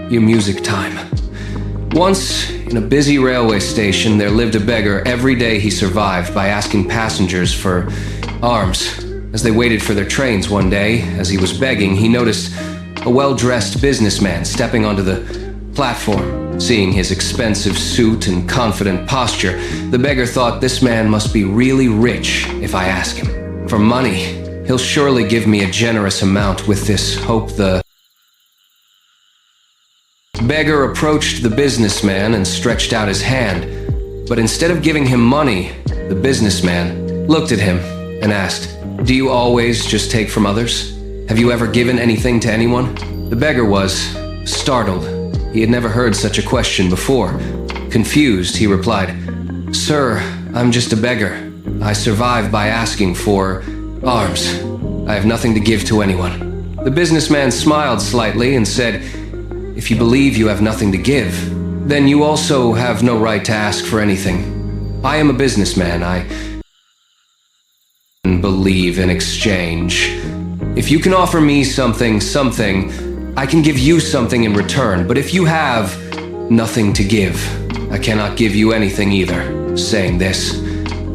your music time. Once, in a busy railway station, there lived a beggar. Every day he survived by asking passengers for alms. As they waited for their trains one day, as he was begging, he noticed a well-dressed businessman stepping onto the platform. Seeing his expensive suit and confident posture, the beggar thought, this man must be really rich if I ask him. For money, he'll surely give me a generous amount. With this hope, the beggar approached the businessman and stretched out his hand. But instead of giving him money, the businessman looked at him and asked, "Do you always just take from others? Have you ever given anything to anyone?" The beggar was startled. He had never heard such a question before. Confused, he replied, "Sir, I'm just a beggar. I survive by asking for alms. I have nothing to give to anyone." The businessman smiled slightly and said, "If you believe you have nothing to give, then you also have no right to ask for anything. I am a businessman. I believe in exchange. If you can offer me something, I can give you something in return. But if you have nothing to give, I cannot give you anything either." Saying this,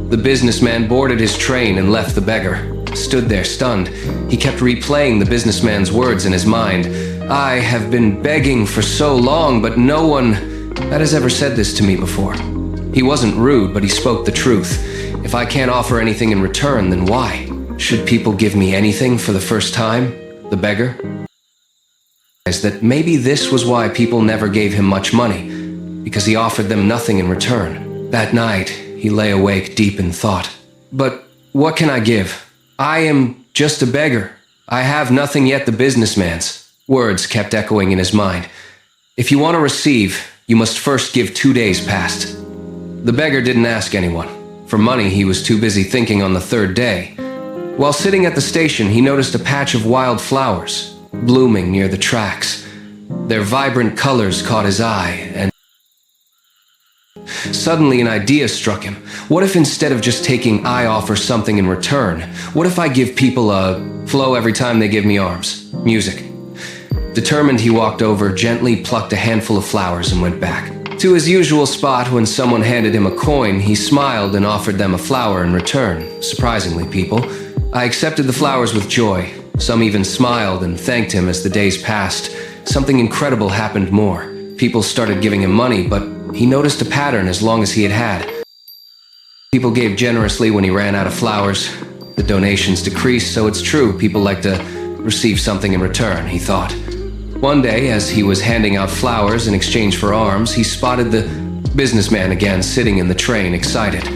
the businessman boarded his train and left. The beggar stood there stunned. He kept replaying the businessman's words in his mind. "I have been begging for so long, but no one that has ever said this to me before." He wasn't rude, but he spoke the truth. If I can't offer anything in return, then why should people give me anything for the first time? The beggar realized that maybe this was why people never gave him much money, because he offered them nothing in return. That night, he lay awake deep in thought. "But what can I give? I am just a beggar. I have nothing yet." The businessman's words kept echoing in his mind. "If you want to receive, you must first give 2 days past." The beggar didn't ask anyone. For money, he was too busy thinking on the third day. While sitting at the station, he noticed a patch of wildflowers blooming near the tracks. Their vibrant colors caught his eye, and suddenly an idea struck him. What if instead of just taking, I offer something in return? What if I give people a flow every time they give me alms? Music. Determined, he walked over, gently plucked a handful of flowers, and went back to his usual spot. When someone handed him a coin, he smiled and offered them a flower in return. Surprisingly, people, I accepted the flowers with joy. Some even smiled and thanked him. As the days passed, something incredible happened more. People started giving him money, but he noticed a pattern as long as he had. People gave generously when he ran out of flowers. The donations decreased, so it's true, people like to receive something in return, he thought. One day, as he was handing out flowers in exchange for alms, he spotted the businessman again sitting in the train, excited.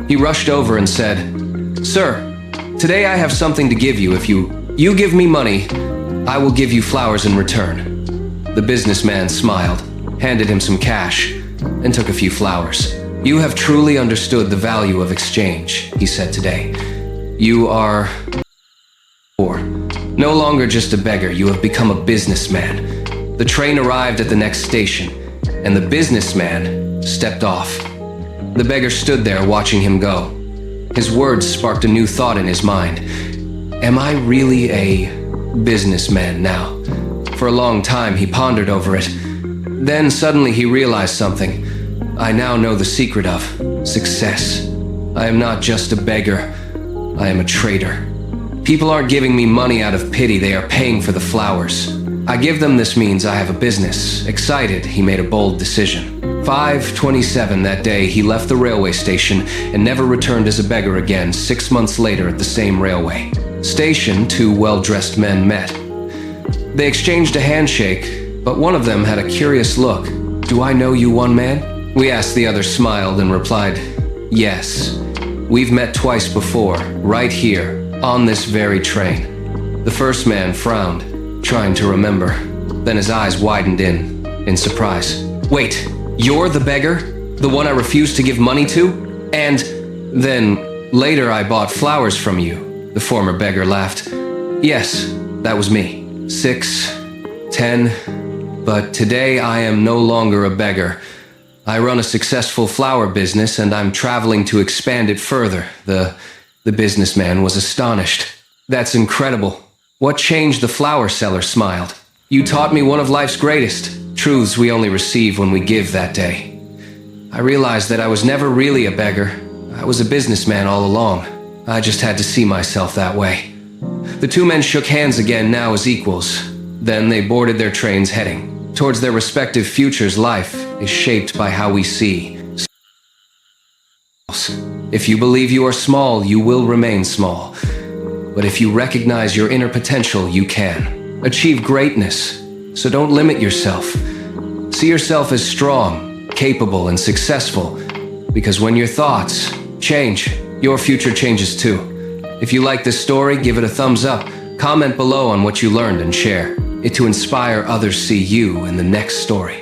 He rushed over and said, "Sir, today I have something to give you. If you give me money, I will give you flowers in return." The businessman smiled, handed him some cash, and took a few flowers. "You have truly understood the value of exchange," he said today. "You are no longer just a beggar, you have become a businessman." The train arrived at the next station, and the businessman stepped off. The beggar stood there watching him go. His words sparked a new thought in his mind. Am I really a businessman now? For a long time, he pondered over it. Then suddenly he realized something. I now know the secret of success. I am not just a beggar, I am a trader. People aren't giving me money out of pity, they are paying for the flowers. I give them, this means I have a business. Excited, he made a bold decision. 5:27 that day, he left the railway station and never returned as a beggar again. 6 months later, at the same railway station, 2 well-dressed men met. They exchanged a handshake, but one of them had a curious look. "Do I know you, one man?" We asked. The other smiled and replied, "Yes. We've met twice before, right here, on this very train." The first man frowned, trying to remember. Then his eyes widened in surprise. "Wait, you're the beggar? The one I refused to give money to? And then later I bought flowers from you." The former beggar laughed. "Yes, that was me. 6, 10, but today I am no longer a beggar. I run a successful flower business and I'm traveling to expand it further." The businessman was astonished. "That's incredible. What changed?" The flower seller smiled. "You taught me one of life's greatest. truths we only receive when we give that day. I realized that I was never really a beggar. I was a businessman all along. I just had to see myself that way. The two men shook hands again, now as equals. Then they boarded their trains, heading towards their respective futures. Life is shaped by how we see. If you believe you are small, you will remain small. But if you recognize your inner potential, you can achieve greatness. So don't limit yourself. See yourself as strong, capable, and successful. Because when your thoughts change, your future changes too. If you like this story, give it a thumbs up. Comment below on what you learned and share it to inspire others see you in the next story.